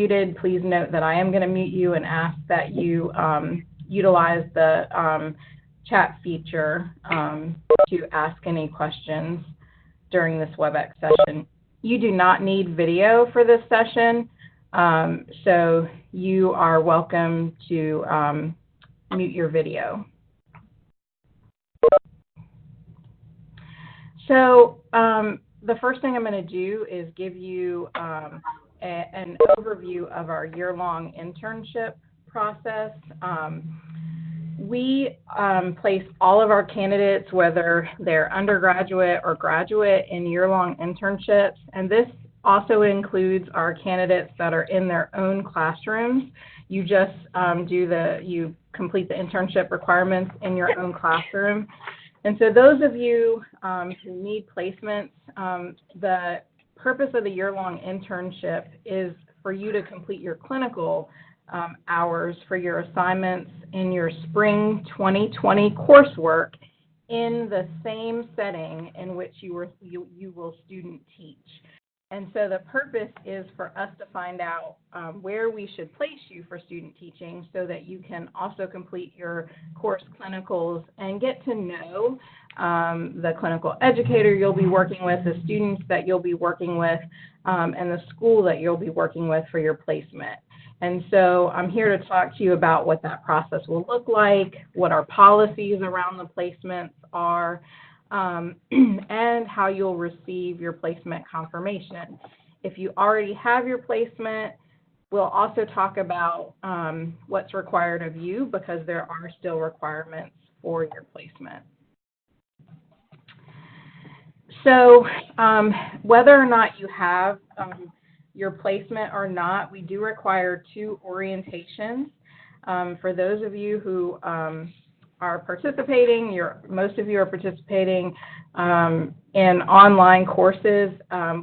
muted, please note that I am going to mute you and ask that you utilize the chat feature to ask any questions during this Webex session. You do not need video for this session, so you are welcome to mute your video. So the first thing I'm going to do is give you an overview of our year-long internship process. We place all of our candidates, whether they're undergraduate or graduate, in year-long internships, and this also includes our candidates that are in their own classrooms. You just you complete the internship requirements in your own classroom. And so those of you who need placements, the purpose of the year-long internship is for you to complete your clinical hours for your assignments in your spring 2020 coursework in the same setting in which you will student teach. And so the purpose is for us to find out where we should place you for student teaching so that you can also complete your course clinicals and get to know the clinical educator you'll be working with, the students that you'll be working with, and the school that you'll be working with for your placement. And so I'm here to talk to you about what that process will look like, what our policies around the placements are, and how you'll receive your placement confirmation. If you already have your placement, we'll also talk about what's required of you, because there are still requirements for your placement. So whether or not you have your placement or not, we do require 2 orientations. For those of you who are participating, most of you are participating in online courses.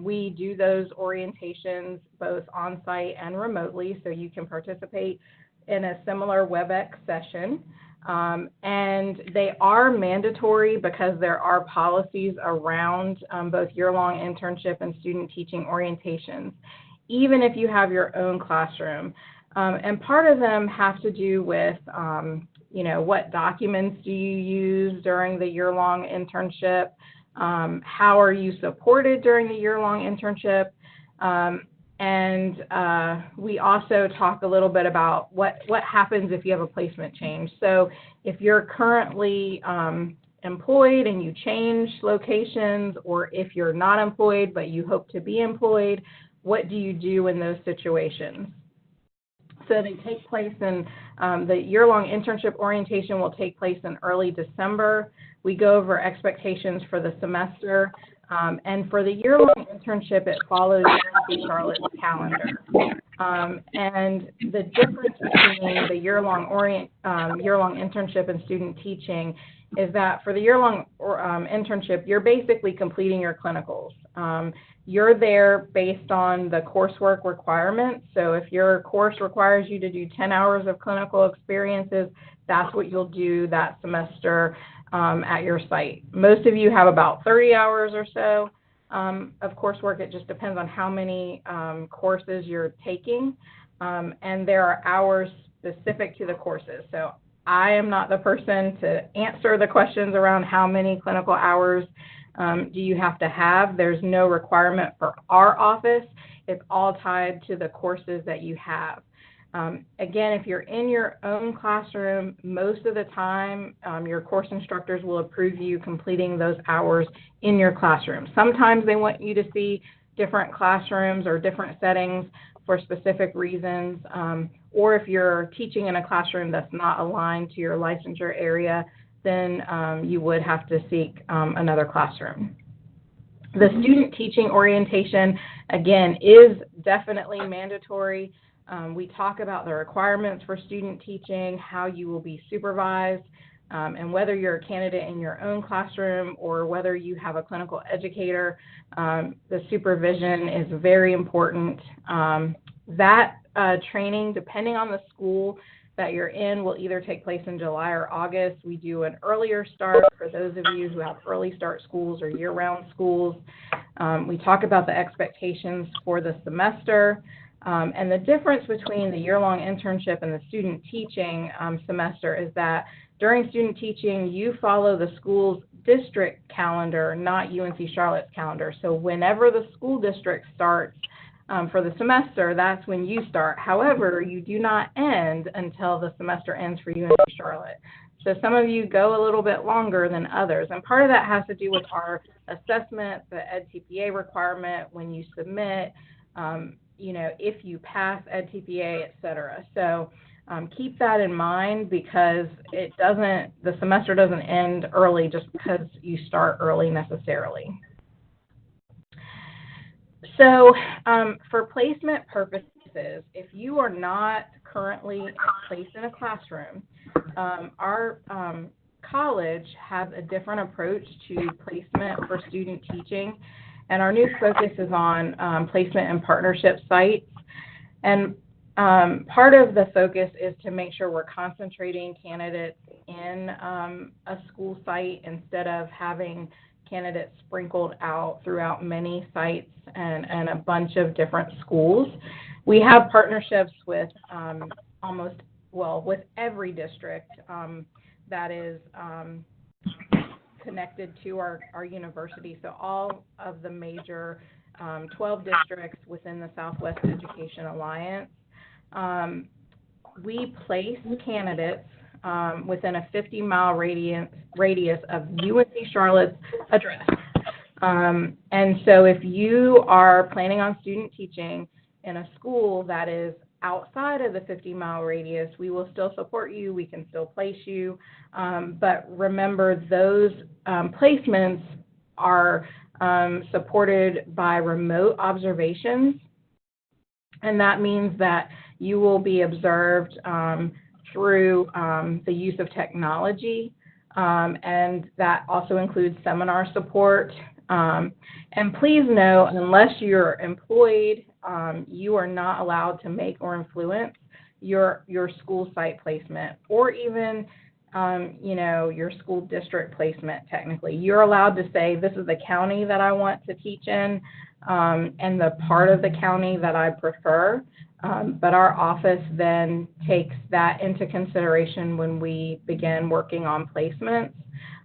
We do those orientations both on-site and remotely, so you can participate in a similar Webex session. And they are mandatory because there are policies around both year-long internship and student teaching orientations, even if you have your own classroom. And part of them have to do with what documents do you use during the year-long internship? How are you supported during the year-long internship? And we also talk a little bit about what happens if you have a placement change. So if you're currently employed and you change locations, or if you're not employed but you hope to be employed, what do you do in those situations? So they take place in, the year-long internship orientation will take place in early December. We go over expectations for the semester. And for the year-long internship, it follows UNC Charlotte's calendar. And the difference between the year-long internship and student teaching is that for the year-long internship, you're basically completing your clinicals. You're there based on the coursework requirements. So if your course requires you to do 10 hours of clinical experiences, that's what you'll do that semester at your site. Most of you have about 30 hours or so of coursework. It just depends on how many courses you're taking. And there are hours specific to the courses. So I am not the person to answer the questions around how many clinical hours do you have to have. There's no requirement for our office. It's all tied to the courses that you have. Again, if you're in your own classroom, most of the time your course instructors will approve you completing those hours in your classroom. Sometimes they want you to see different classrooms or different settings for specific reasons, or if you're teaching in a classroom that's not aligned to your licensure area, then you would have to seek another classroom. The student teaching orientation, again, is definitely mandatory. We talk about the requirements for student teaching, how you will be supervised, and whether you're a candidate in your own classroom or whether you have a clinical educator, the supervision is very important. That training, depending on the school that you're in, will either take place in July or August. We do an earlier start for those of you who have early start schools or year-round schools. We talk about the expectations for the semester. And the difference between the year-long internship and the student teaching semester is that during student teaching, you follow the school's district calendar, not UNC Charlotte's calendar. So whenever the school district starts for the semester, that's when you start. However, you do not end until the semester ends for UNC Charlotte. So some of you go a little bit longer than others. And part of that has to do with our assessment, the EdTPA requirement when you submit, if you pass EdTPA, et cetera. So keep that in mind, because the semester doesn't end early just because you start early necessarily. So for placement purposes, if you are not currently placed in a classroom, our college has a different approach to placement for student teaching, and our new focus is on placement and partnership sites. And part of the focus is to make sure we're concentrating candidates in a school site instead of having candidates sprinkled out throughout many sites and a bunch of different schools. We have partnerships with with every district that is connected to our university. So all of the major 12 districts within the Southwest Education Alliance. We place candidates within a 50-mile radius of UNC Charlotte's address. And so if you are planning on student teaching in a school that is outside of the 50-mile radius, we will still support you. We can still place you. But remember, those placements are supported by remote observations. And that means that you will be observed through the use of technology. And that also includes seminar support. And please know, unless you're employed, you are not allowed to make or influence your school site placement, or even your school district placement. Technically, you're allowed to say, this is the county that I want to teach in, and the part of the county that I prefer. But our office then takes that into consideration when we begin working on placements.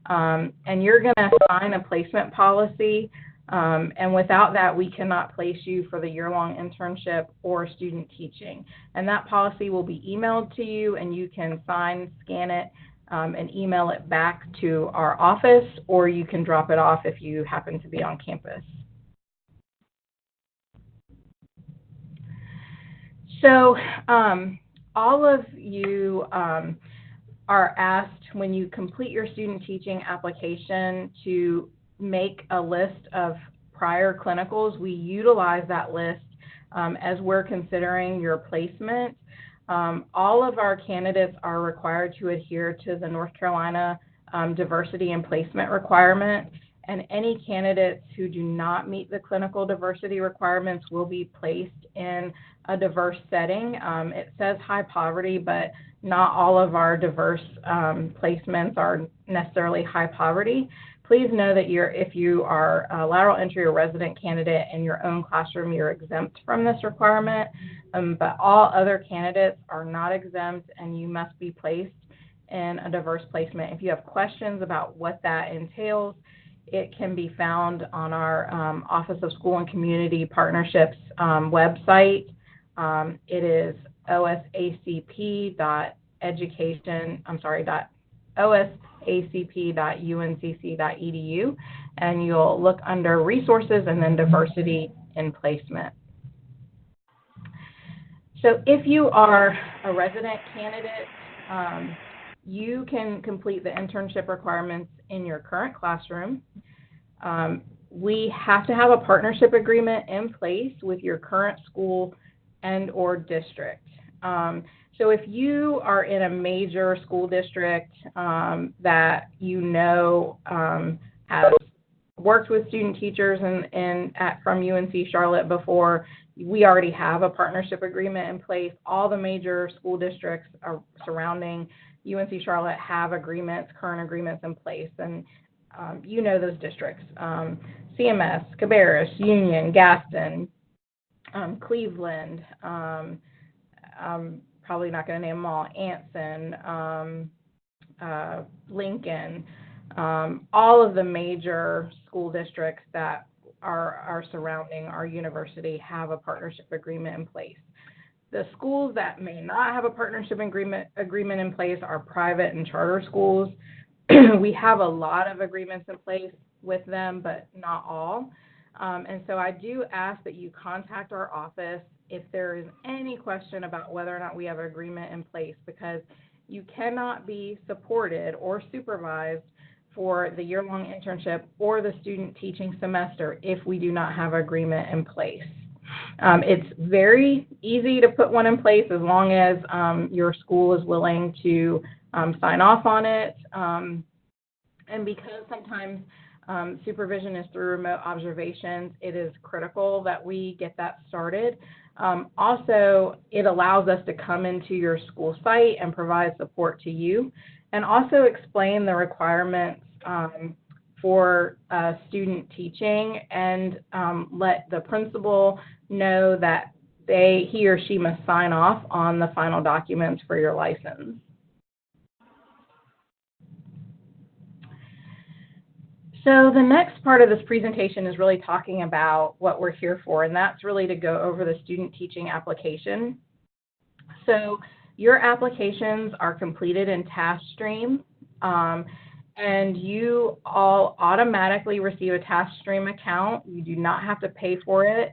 And you're going to sign a placement policy. And without that, we cannot place you for the year-long internship or student teaching. And that policy will be emailed to you, and you can sign, scan it, and email it back to our office, or you can drop it off if you happen to be on campus. So all of you are asked, when you complete your student teaching application, to make a list of prior clinicals. We utilize that list as we're considering your placement. All of our candidates are required to adhere to the North Carolina diversity and placement requirement, and any candidates who do not meet the clinical diversity requirements will be placed in a diverse setting. It says high poverty, but not all of our diverse placements are necessarily high poverty. Please know that if you are a lateral entry or resident candidate in your own classroom, you're exempt from this requirement, but all other candidates are not exempt, and you must be placed in a diverse placement. If you have questions about what that entails, it can be found on our Office of School and Community Partnerships website. It is osacp.uncc.edu, and you'll look under resources and then diversity in placement. So if you are a resident candidate, you can complete the internship requirements in your current classroom. We have to have a partnership agreement in place with your current school and or district. So if you are in a major school district that has worked with student teachers from UNC Charlotte before, we already have a partnership agreement in place. All the major school districts surrounding UNC Charlotte have current agreements in place, and those districts: CMS, Cabarrus, Union, Gaston, Cleveland, I'm probably not going to name them all, Anson, Lincoln, all of the major school districts that are surrounding our university have a partnership agreement in place. The schools that may not have a partnership agreement in place are private and charter schools. We have a lot of agreements in place with them, but not all. And so I do ask that you contact our office if there is any question about whether or not we have an agreement in place, because you cannot be supported or supervised for the year-long internship or the student teaching semester if we do not have an agreement in place. It's very easy to put one in place as long as your school is willing to sign off on it. And because sometimes supervision is through remote observations, it is critical that we get that started. Also, it allows us to come into your school site and provide support to you, and also explain the requirements for student teaching, and let the principal know that he or she must sign off on the final documents for your license. So the next part of this presentation is really talking about what we're here for, and that's really to go over the student teaching application. So your applications are completed in TaskStream, and you all automatically receive a TaskStream account. You do not have to pay for it.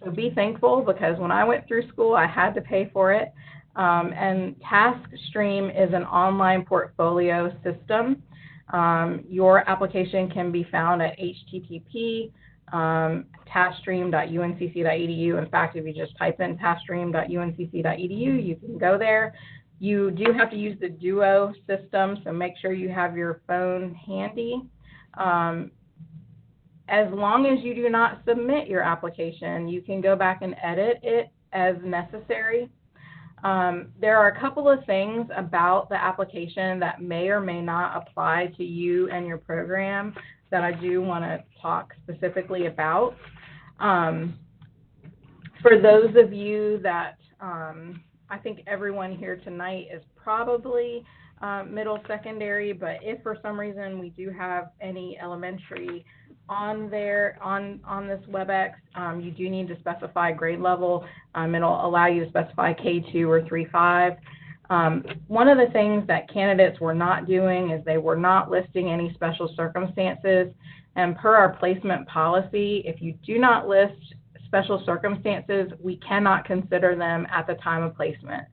So be thankful, because when I went through school, I had to pay for it. And TaskStream is an online portfolio system. Your application can be found at http://taskstream.uncc.edu. In fact, if you just type in taskstream.uncc.edu, you can go there. You do have to use the Duo system, so make sure you have your phone handy. As long as you do not submit your application, you can go back and edit it as necessary. There are a couple of things about the application that may or may not apply to you and your program that I do want to talk specifically about. For those of you that, I think everyone here tonight is probably middle secondary, but if for some reason we do have any elementary on there on this Webex, you do need to specify grade level. It'll allow you to specify K2 or 3-5. One of the things that candidates were not doing is they were not listing any special circumstances. And per our placement policy, if you do not list special circumstances, we cannot consider them at the time of placement.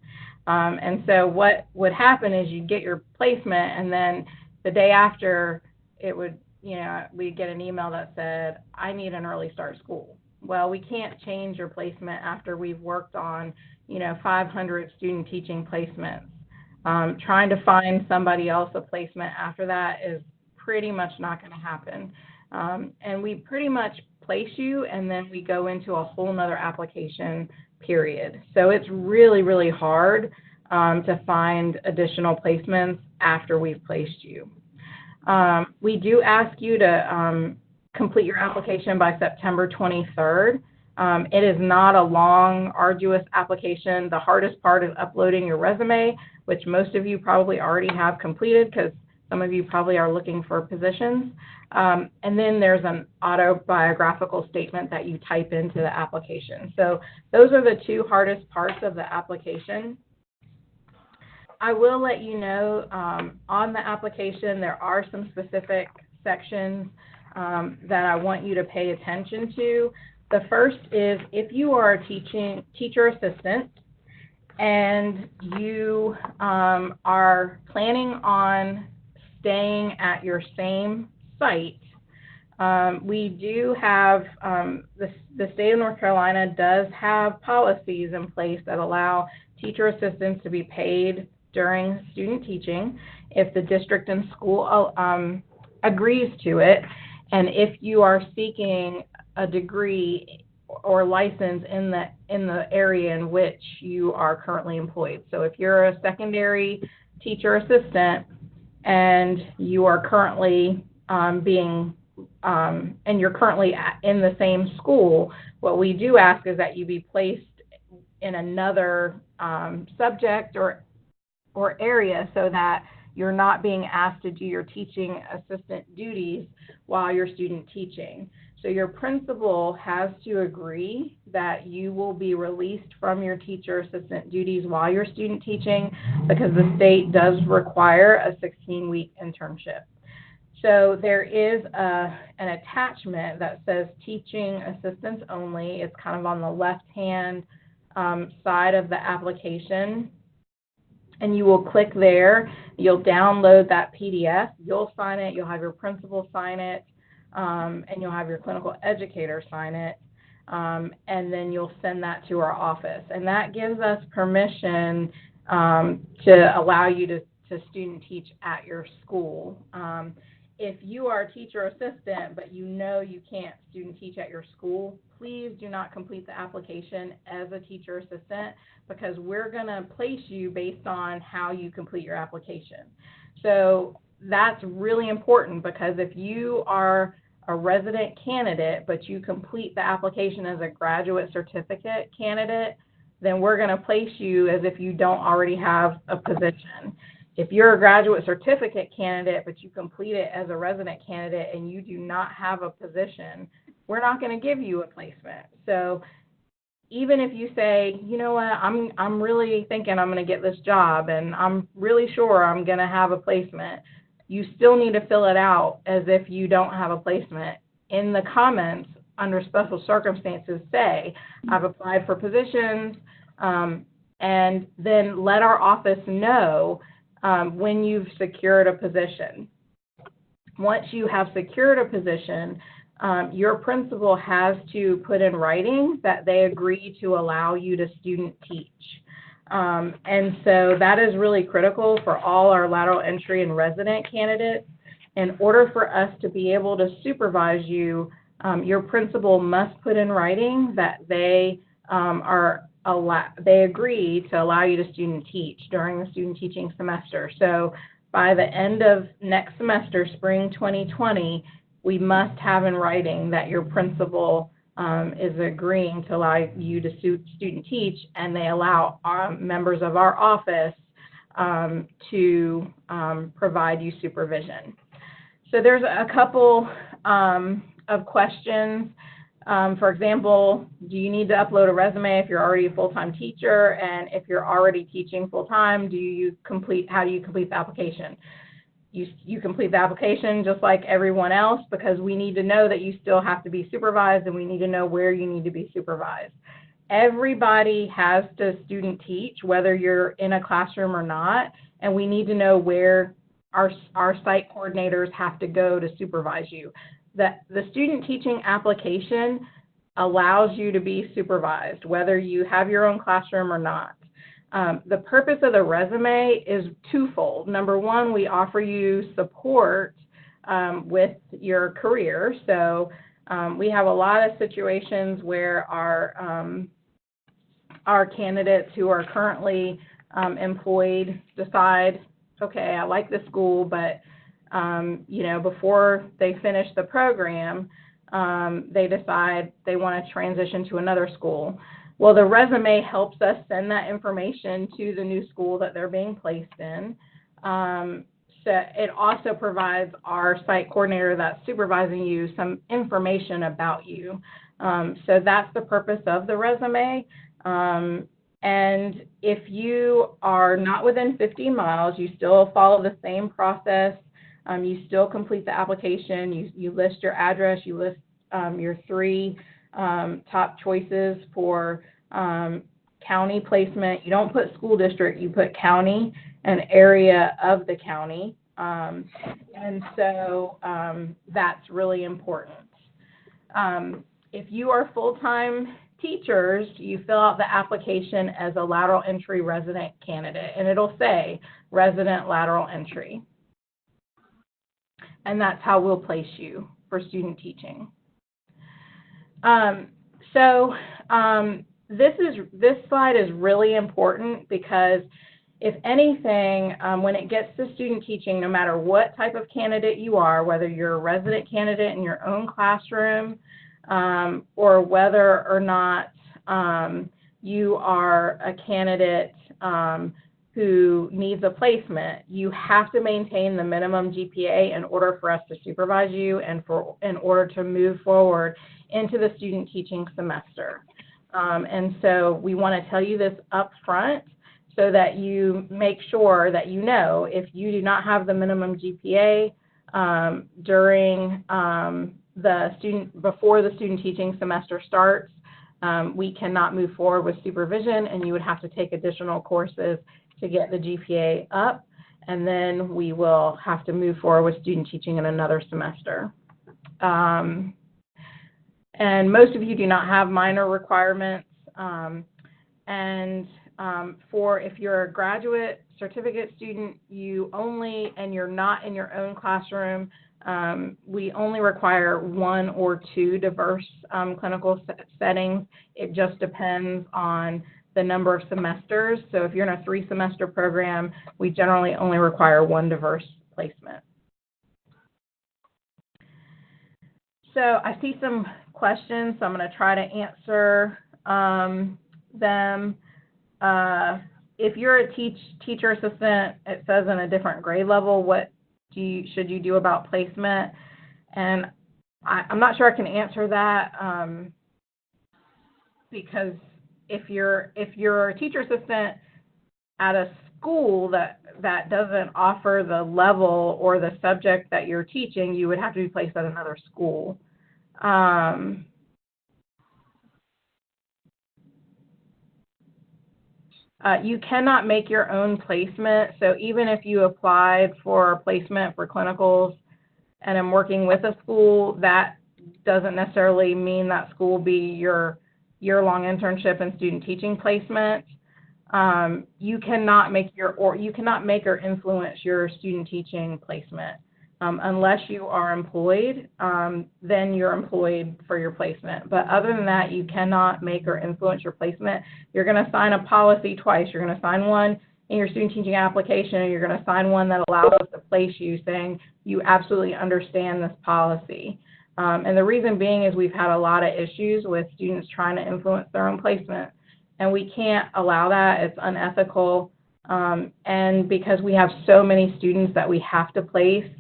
And so what would happen is you get your placement, and then the day after, it would, we'd get an email that said, I need an early start school. Well, we can't change your placement after we've worked on, 500 student teaching placements. Trying to find somebody else a placement after that is pretty much not going to happen. And we pretty much place you, and then we go into a whole nother application period. So it's really, really hard to find additional placements after we've placed you. We do ask you to complete your application by September 23rd. It is not a long, arduous application. The hardest part is uploading your resume, which most of you probably already have completed because some of you probably are looking for positions. And then there's an autobiographical statement that you type into the application. So those are the two hardest parts of the application. I will let you know on the application there are some specific sections that I want you to pay attention to. The first is if you are a teacher assistant and you are planning on staying at your same site, we do have, the state of North Carolina does have policies in place that allow teacher assistants to be paid during student teaching if the district and school agrees to it, and if you are seeking a degree or license in the area in which you are currently employed. So if you're a secondary teacher assistant and you are currently being and you're currently in the same school, what we do ask is that you be placed in another subject or area so that you're not being asked to do your teaching assistant duties while you're student teaching. So your principal has to agree that you will be released from your teacher assistant duties while you're student teaching, because the state does require a 16-week internship. So there is an attachment that says teaching assistants only. It's kind of on the left-hand side of the application. And you will click there. You'll download that PDF. You'll sign it. You'll have your principal sign it. And you'll have your clinical educator sign it. And then you'll send that to our office. And that gives us permission to allow you to student teach at your school. If you are a teacher assistant, but you know you can't student teach at your school, please do not complete the application as a teacher assistant, because we're going to place you based on how you complete your application. So that's really important, because if you are a resident candidate, but you complete the application as a graduate certificate candidate, then we're going to place you as if you don't already have a position. If you're a graduate certificate candidate, but you complete it as a resident candidate and you do not have a position, we're not going to give you a placement. So even if you say, you know what, I'm really thinking I'm going to get this job and I'm really sure I'm going to have a placement, you still need to fill it out as if you don't have a placement. In the comments under special circumstances, say, I've applied for positions, and then let our office know when you've secured a position. Once you have secured a position, your principal has to put in writing that they agree to allow you to student teach. And so that is really critical for all our lateral entry and resident candidates. In order for us to be able to supervise you, your principal must put in writing that they they agree to allow you to student teach during the student teaching semester. So by the end of next semester, spring 2020, we must have in writing that your principal is agreeing to allow you to student teach, and they allow our members of our office to provide you supervision. So there's a couple of questions. For example, do you need to upload a resume if you're already a full-time teacher? And if you're already teaching full-time, how do you complete the application? You complete the application just like everyone else, because we need to know that you still have to be supervised, and we need to know where you need to be supervised. Everybody has to student teach, whether you're in a classroom or not, and we need to know where our site coordinators have to go to supervise you. The student teaching application allows you to be supervised, whether you have your own classroom or not. The purpose of the resume is twofold. Number one, we offer you support with your career. So we have a lot of situations where our candidates who are currently employed decide, okay, I like this school, but before they finish the program, they decide they want to transition to another school. Well, the resume helps us send that information to the new school that they're being placed in. So it also provides our site coordinator that's supervising you some information about you. So that's the purpose of the resume. And if you are not within 50 miles, you still follow the same process. You still complete the application. You list your address. You list your 3 top choices for county placement. You don't put school district. You put county and area of the county. And so that's really important. If you are full-time teachers, you fill out the application as a lateral entry resident candidate, and it'll say resident lateral entry. And that's how we'll place you for student teaching. This slide is really important, because if anything, when it gets to student teaching, no matter what type of candidate you are, whether you're a resident candidate in your own classroom, or whether or not you are a candidate who needs a placement, you have to maintain the minimum GPA in order for us to supervise you and in order to move forward into the student teaching semester. And so we want to tell you this up front so that you make sure that you know if you do not have the minimum GPA during before the student teaching semester starts, we cannot move forward with supervision, and you would have to take additional courses to get the GPA up, and then we will have to move forward with student teaching in another semester. And most of you do not have minor requirements, for if you're a graduate certificate student, and you're not in your own classroom, we only require 1 or 2 diverse clinical settings. It just depends on the number of semesters. So if you're in a 3-semester program, we generally only require 1 diverse placement. So I see some questions, so I'm going to try to answer them. If you're a teacher assistant, it says in a different grade level, what should you do about placement? And I'm not sure I can answer that because if you're a teacher assistant at a school that doesn't offer the level or the subject that you're teaching, you would have to be placed at another school. You cannot make your own placement. So even if you applied for placement for clinicals and am working with a school, that doesn't necessarily mean that school will be your year-long internship and student teaching placement. You cannot make or influence your student teaching placement unless you are employed. Then you're employed for your placement. But other than that, you cannot make or influence your placement. You're going to sign a policy twice. You're going to sign one in your student teaching application, and you're going to sign one that allows us to place you, saying you absolutely understand this policy. And the reason being is we've had a lot of issues with students trying to influence their own placement, and we can't allow that. It's unethical. And because we have so many students that we have to place,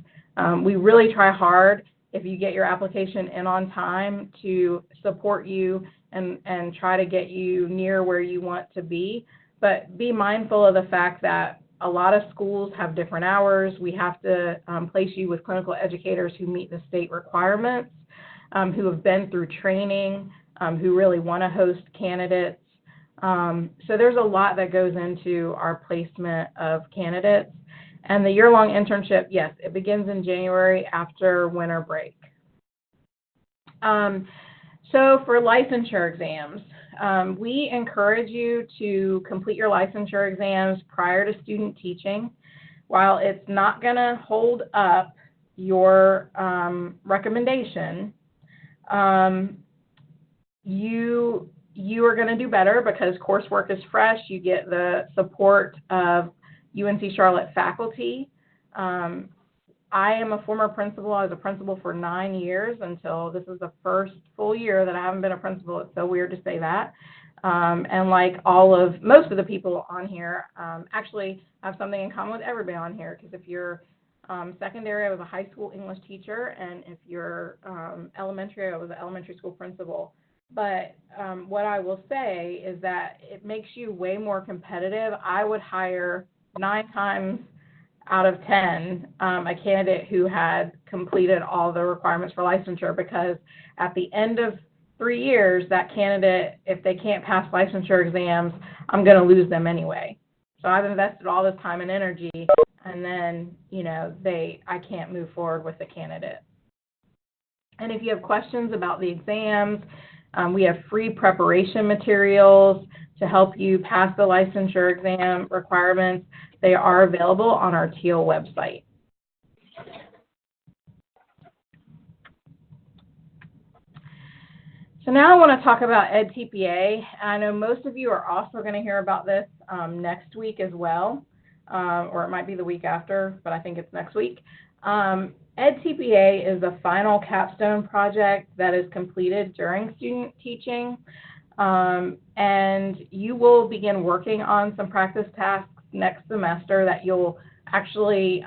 we really try hard, if you get your application in on time, to support you and try to get you near where you want to be. But be mindful of the fact that a lot of schools have different hours. We have to place you with clinical educators who meet the state requirements, who have been through training, who really want to host candidates. So there's a lot that goes into our placement of candidates. And the year-long internship, yes, it begins in January after winter break. So for licensure exams, we encourage you to complete your licensure exams prior to student teaching. While it's not going to hold up your recommendation, you are going to do better because coursework is fresh. You get the support of UNC Charlotte faculty. I am a former principal. I was a principal for 9 years until this is the first full year that I haven't been a principal. It's so weird to say that. And like most of the people on here, actually have something in common with everybody on here, because if you're secondary, I was a high school English teacher, and if you're elementary, I was an elementary school principal. But what I will say is that it makes you way more competitive. I would hire 9 times out of 10 a candidate who had completed all the requirements for licensure, because at the end of 3 years, that candidate, if they can't pass licensure exams, I'm going to lose them anyway. So I've invested all this time and energy, and then, I can't move forward with the candidate. And if you have questions about the exams, we have free preparation materials to help you pass the licensure exam requirements. They are available on our TEAL website. So now I want to talk about EdTPA. I know most of you are also going to hear about this next week as well. or it might be the week after, but I think it's next week. EdTPA is the final capstone project that is completed during student teaching, and you will begin working on some practice tasks next semester that you'll actually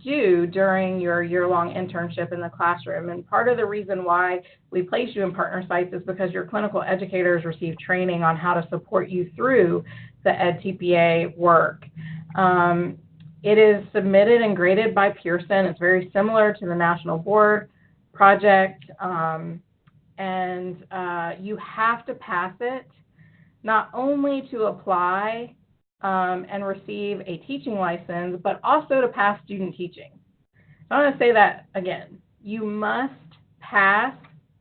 do during your year-long internship in the classroom. And part of the reason why we place you in partner sites is because your clinical educators receive training on how to support you through the EdTPA work. It is submitted and graded by Pearson. It's very similar to the National Board project, and you have to pass it not only to apply and receive a teaching license, but also to pass student teaching. So I'm going to say that again. You must pass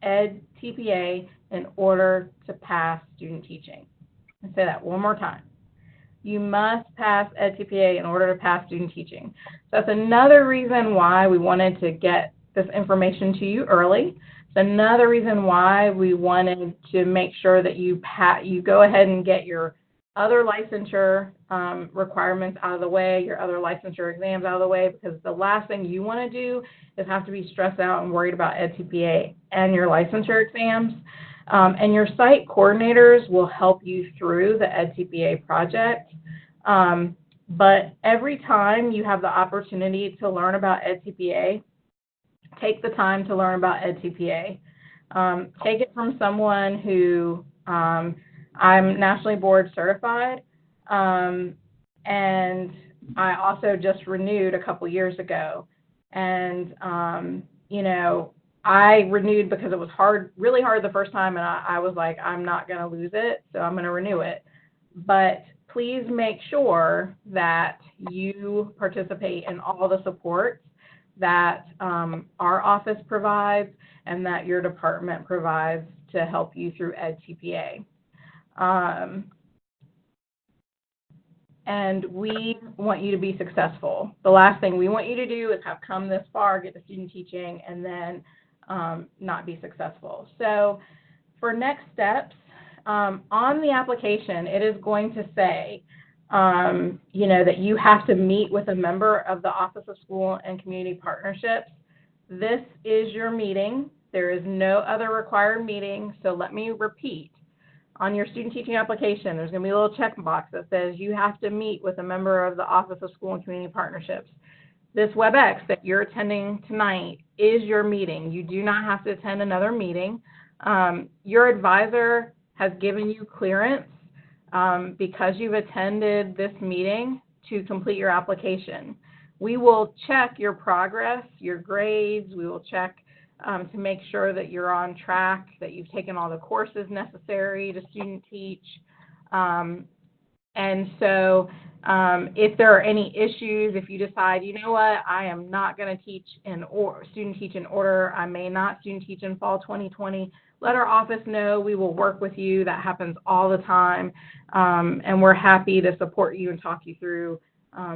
EdTPA in order to pass student teaching. I'll say that one more time. You must pass EdTPA in order to pass student teaching. So that's another reason why we wanted to get this information to you early. It's another reason why we wanted to make sure that you go ahead and get your other licensure requirements out of the way, your other licensure exams out of the way, because the last thing you want to do is have to be stressed out and worried about EdTPA and your licensure exams. And your site coordinators will help you through the EdTPA project. But every time you have the opportunity to learn about EdTPA, take the time to learn about EdTPA. Take it from someone who, I'm nationally board certified, and I also just renewed a couple years ago. And, you know, I renewed because it was really hard the first time, and I was like, I'm not going to lose it, so I'm going to renew it. But please make sure that you participate in all the supports that our office provides and that your department provides to help you through EdTPA. And we want you to be successful. The last thing we want you to do is have come this far, get to student teaching, and then not be successful. So for next steps, on the application, it is going to say, you know, that you have to meet with a member of the Office of School and Community Partnerships. This is your meeting. There is no other required meeting. So let me repeat. On your student teaching application, there's going to be a little checkbox that says you have to meet with a member of the Office of School and Community Partnerships. This WebEx that you're attending tonight is your meeting. You do not have to attend another meeting. Your advisor has given you clearance because you've attended this meeting to complete your application. We will check your progress, your grades. We will check to make sure that you're on track, that you've taken all the courses necessary to student teach. And so if there are any issues, if you decide, you know what, I am not going to teach student teach in order, I may not student teach in fall 2020, let our office know. We will work with you. That happens all the time. And we're happy to support you and talk you through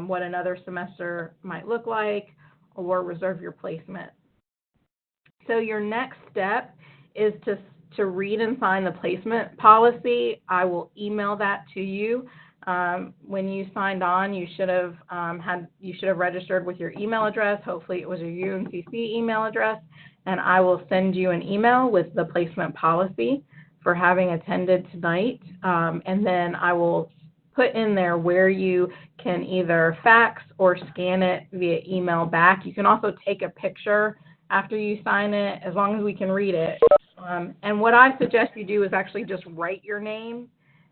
what another semester might look like or reserve your placement. So your next step is to read and sign the placement policy. I will email that to you. When you signed on, you should have registered with your email address. Hopefully it was your UNCC email address, and I will send you an email with the placement policy for having attended tonight. And then I will put in there where you can either fax or scan it via email back. You can also take a picture after you sign it, as long as we can read it. And what I suggest you do is actually just write your name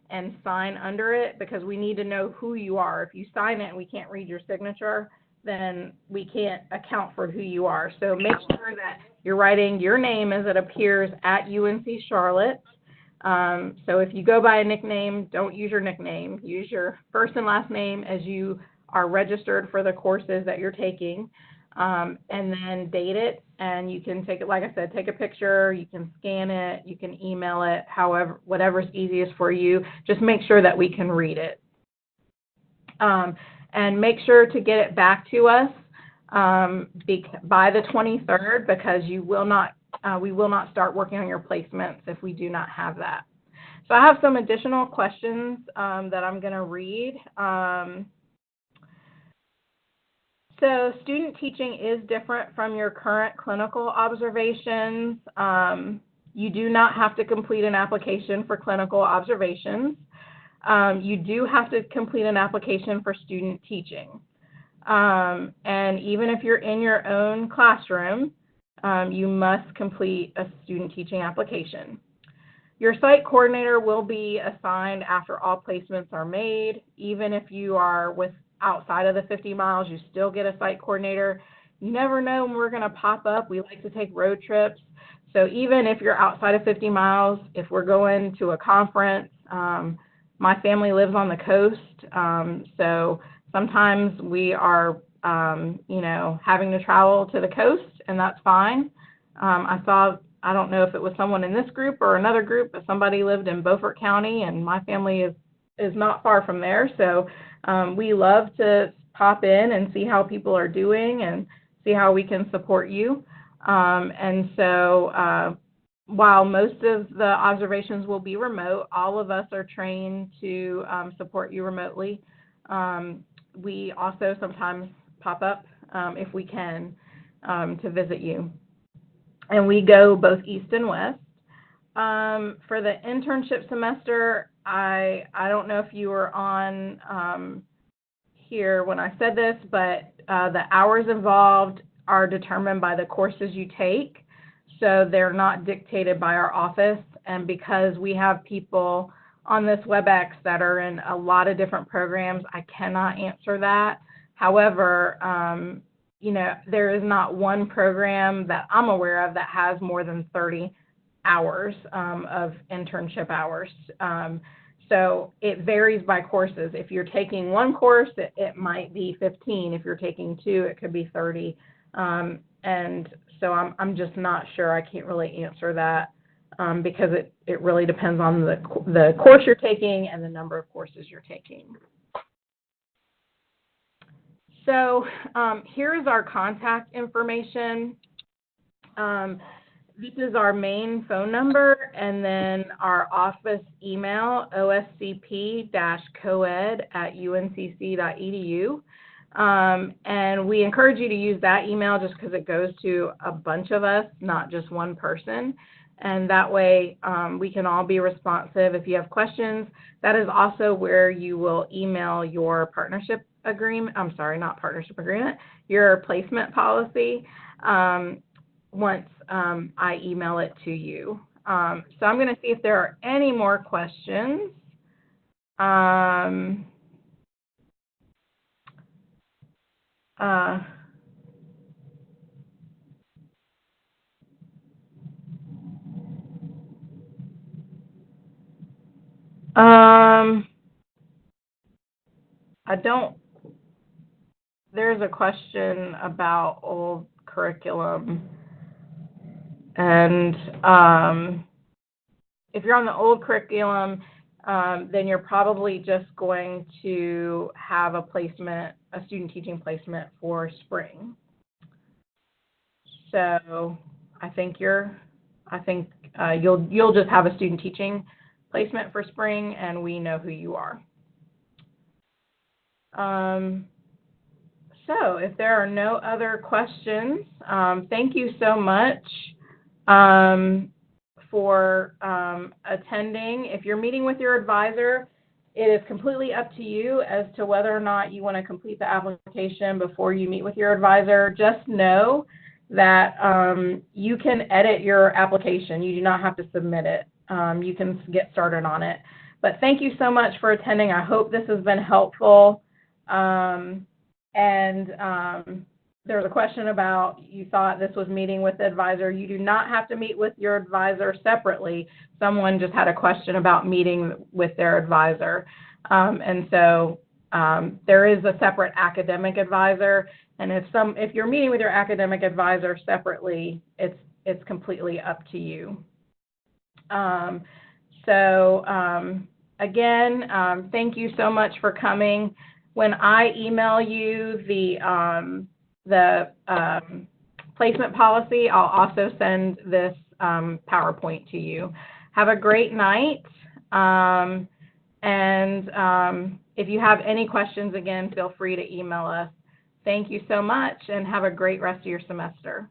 and sign under it, because we need to know who you are. If you sign it and we can't read your signature, then we can't account for who you are. So make sure that you're writing your name as it appears at UNC Charlotte. So if you go by a nickname, don't use your nickname. Use your first and last name as you are registered for the courses that you're taking. And then date it, and you can take it, like I said, take a picture, you can scan it, you can email it, however, whatever's easiest for you. Just make sure that we can read it. And make sure to get it back to us by the 23rd, because we will not start working on your placements if we do not have that. So I have some additional questions that I'm going to read. So student teaching is different from your current clinical observations. You do not have to complete an application for clinical observations. You do have to complete an application for student teaching. And even if you're in your own classroom, you must complete a student teaching application. Your site coordinator will be assigned after all placements are made. Even if you are outside of the 50 miles, you still get a site coordinator. You never know when we're going to pop up. We like to take road trips. So even if you're outside of 50 miles, if we're going to a conference, my family lives on the coast, so sometimes we are, having to travel to the coast, and that's fine. I don't know if it was someone in this group or another group, but somebody lived in Beaufort County, and my family is not far from there. So we love to pop in and see how people are doing and see how we can support you. And so while most of the observations will be remote, all of us are trained to support you remotely. We also sometimes pop up if we can to visit you. And we go both east and west. For the internship semester, I don't know if you were on here when I said this, but the hours involved are determined by the courses you take. So they're not dictated by our office. And because we have people on this Webex that are in a lot of different programs, I cannot answer that. However, there is not one program that I'm aware of that has more than 30 hours of internship hours. So it varies by courses. If you're taking one course, it might be 15. If you're taking two, it could be 30. And so I'm just not sure. I can't really answer that because it really depends on the course you're taking and the number of courses you're taking. So here is our contact information. This is our main phone number, and then our office email, oscp-coed@uncc.edu. And we encourage you to use that email just because it goes to a bunch of us, not just one person. And that way we can all be responsive if you have questions. That is also where you will email your partnership agreement. I'm sorry, not partnership agreement, your placement policy once I email it to you. So I'm going to see if there are any more questions. I don't, there's a question about old curriculum. And if you're on the old curriculum, then you're probably just going to have a placement, a student teaching placement for spring. So I think you'll just have a student teaching placement for spring, and we know who you are. So if there are no other questions, thank you so much for attending. If you're meeting with your advisor, it is completely up to you as to whether or not you want to complete the application before you meet with your advisor. Just know that you can edit your application. You do not have to submit it. You can get started on it. But thank you so much for attending. I hope this has been helpful. There's a question about, you thought this was meeting with the advisor. You do not have to meet with your advisor separately. Someone just had a question about meeting with their advisor. There is a separate academic advisor. And if you're meeting with your academic advisor separately, it's completely up to you. Again, thank you so much for coming. When I email you the placement policy, I'll also send this PowerPoint to you. Have a great night. If you have any questions, again, feel free to email us. Thank you so much, and have a great rest of your semester.